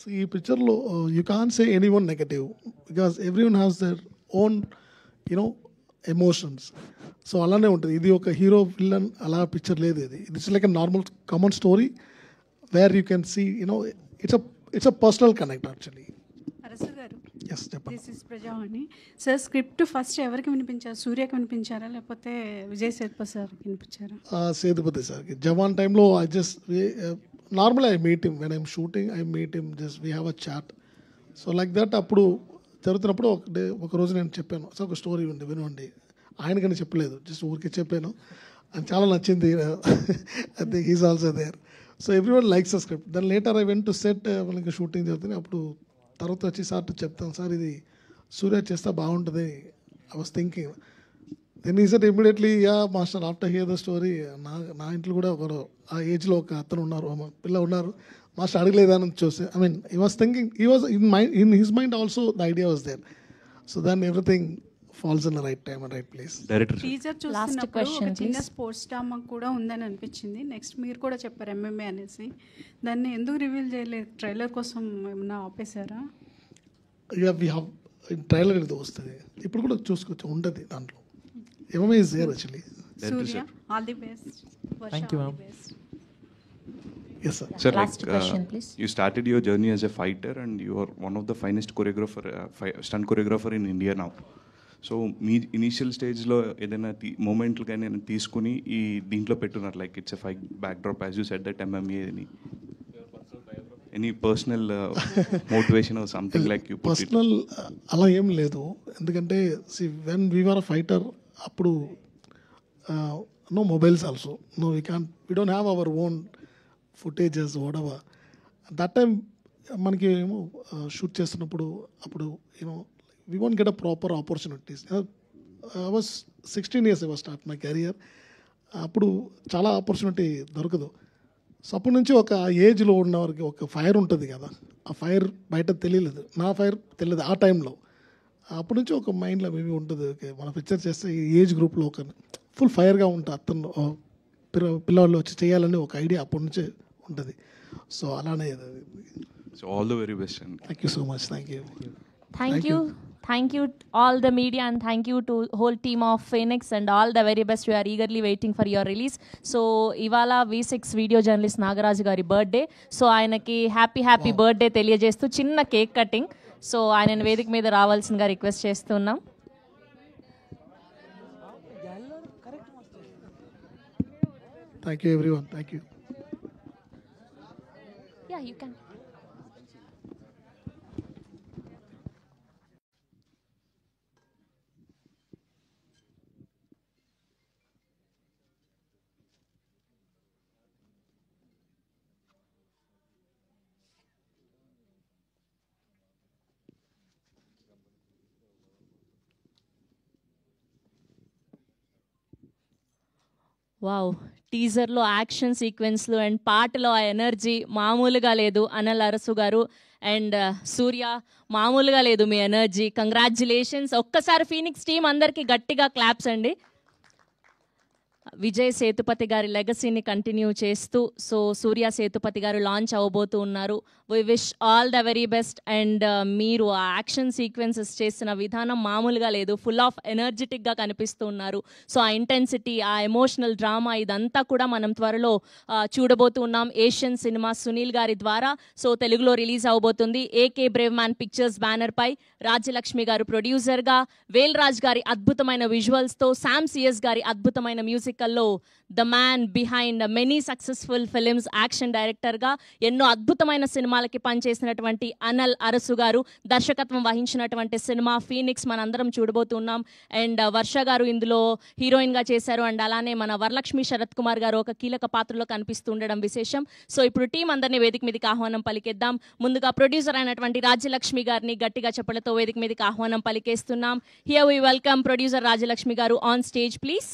So ఈ పిక్చర్లో you can say anyone negative because everyone has their own you know emotions. So అలానే ఉంటుంది. ఇది ఒక హీరో విల్లన్ అలా పిక్చర్ లేదు. ఇది it's like a normal common story where you can see you know it's a personal connect actually. Arasu గారు, yes చెప్పండి. This is Prajavani. Sir script first ఎవరికి వినిపించారు? సూర్యకి వినిపించారా లేకపోతే విజయ్ సేతుపతి సార్కి వినిపించారా? సేతుపతి సార్కి. జవాన్ టైంలో I just normal I meet him when I'm shooting, I meet him, just we have a chat. So like that అప్పుడు జరుగుతున్నప్పుడు ఒక రోజు నేను చెప్పాను, సో ఒక స్టోరీ ఉంది వినండి. ఆయనకని చెప్పలేదు, జస్ట్ ఊరికి చెప్పాను. అని చాలా నచ్చింది. I think he's also there. So everyone likes the script. Then later I went to set, మనకి షూటింగ్ జరుగుతుంది. అప్పుడు తర్వాత వచ్చి సార్ చెప్తాను, సార్ ఇది సూర్య చేస్తే బాగుంటుంది, ఐ వాస్ థింకింగ్. దెన్ ఈ set immediately, yeah master, after here the story. నా ఇంట్లో కూడా ఒకరు ఆ ఏజ్లో ఒక అతను ఉన్నారు, పిల్ల ఉన్నారు, మాస్టర్ అడగలేదని చూసి, I mean he was thinking, he was in his mind also the idea was there. So then everything falls in the right time and right place. Teaser చూస్తున్నప్పుడు ఒక చిన్న స్పోర్ట్స్ డ్రామా కూడా ఉందని అనిపించింది. నెక్స్ట్ మీరు కూడా చెప్పారు MMA అనేసి, దాన్ని ఎందుకు రివీల్ చేయలేదు? ట్రైలర్ కోసం ఏమన్నా ఆపేశారా? ఇక వి హ్యావ్ ట్రైలర్ ఇది వస్తుంది, ఇప్పుడు కూడా చూసుకోవచ్చు, ఉంటుంది దాంట్లో. MMA is there actually. Surya, all the best. Thank you, ma'am. Yes sir. Sir, Last question, please. You started your journey as a fighter and you are one of the finest stunt choreographer in India now. So మీ initial స్టేజ్లో ఏదైనా మూమెంట్లు కానీ ఏదైనా తీసుకుని ఈ దీంట్లో పెట్టున్నారు, like it's a fight backdrop as you said that MMA అని any personal motivation or something like you? Personal అలా ఏం లేదు, ఎందుకంటే when we are a fighter అప్పుడు no mobiles also, no we don't have our own footages whatever. That time మనకి ఏమో shoot చేస్తున్నప్పుడు అప్పుడు you know we won't get a proper opportunities. I was 16 years I was start my career. అప్పుడు చాలా opportunity దొరకదు. So అప్పటి నుంచి ఒక ఏజ్లో ఉన్న వారికి ఒక ఫైర్ ఉంటుంది కదా, ఆ ఫైర్ బయట తెలియలేదు, నా ఫైర్ తెలియదు ఆ టైంలో. అప్పటి నుంచి ఒక మైండ్లో మేబీ ఉంటుంది, ఓకే మన పిక్చర్ చేస్తే ఈ ఏజ్ గ్రూప్లో ఒక ఫుల్ ఫైర్గా ఉంటుంది, అతను పిల్లవాళ్ళు వచ్చి చేయాలని ఒక ఐడియా అప్పటి నుంచే ఉంటుంది. సో అలానే. So all the very best అండి. Thank you so much. Thank you. Thank you all the media and thank you to whole team of Phoenix and all the very best. We are eagerly waiting for your release. So ivala V6 video journalist Nagaraj gari birthday, so ayanaki happy birthday తెలియజేస్తూ చిన్న cake cutting. So ఆయన వేదిక మీద రావాల్సిందిగా request చేస్తున్నాం. Thank you everyone. Thank you. Yeah, you can. Wow, టీజర్లో action సీక్వెన్స్లు and పాటలో ఆ ఎనర్జీ మామూలుగా లేదు. అనిల్ అరసు గారు అండ్ సూర్య, మామూలుగా లేదు మీ ఎనర్జీ. కంగ్రాచ్యులేషన్స్. ఒక్కసారి ఫీనిక్స్ టీం అందరికీ గట్టిగా క్లాప్స్ అండి. విజయ్ సేతుపతి గారి లెగసీని కంటిన్యూ చేస్తూ సో సూర్య సేతుపతి గారు లాంచ్ అవ్వబోతూ ఉన్నారు. We wish all the very best. And మీరు ఆ యాక్షన్ సీక్వెన్సెస్ చేసిన విధానం మామూలుగా లేదు, ఫుల్ ఆఫ్ ఎనర్జెటిక్గా కనిపిస్తూ ఉన్నారు. సో ఆ ఇంటెన్సిటీ, ఆ ఎమోషనల్ డ్రామా ఇదంతా కూడా మనం త్వరలో చూడబోతూ ఉన్నాం ఏషియన్ సినిమా సునీల్ గారి ద్వారా. సో తెలుగులో రిలీజ్ అవబోతుంది. AK brave man pictures banner పై రాజ్యలక్ష్మి గారు ప్రొడ్యూసర్గా, వేల్ రాజ్ గారి అద్భుతమైన విజువల్స్తో, శామ్ సిఎస్ గారి అద్భుతమైన మ్యూజికల్లో the man behind many successful films action డైరెక్టర్గా ఎన్నో అద్భుతమైన సినిమాలకి పనిచేసినటువంటి అనిల్ అరసు గారు దర్శకత్వం వహించినటువంటి సినిమా ఫీనిక్స్ మనందరం చూడబోతున్నాం. అండ్ వర్ష గారు ఇందులో హీరోయిన్గా చేశారు. అండ్ అలానే మన వరలక్ష్మి శరత్ కుమార్ గారు ఒక కీలక పాత్రలో కనిపిస్తూ ఉండడం విశేషం. సో ఇప్పుడు టీం అందరినీ వేదిక మీదకి ఆహ్వానం పలికేద్దాం. ముందుగా ప్రొడ్యూసర్ అయినటువంటి రాజ్యలక్ష్మి గారిని గట్టిగా చెప్పలతో వేదిక మీదకి ఆహ్వానం పలికేస్తున్నాం. Here we welcome producer Rajyalakshmi గారు ఆన్ స్టేజ్ ప్లీజ్.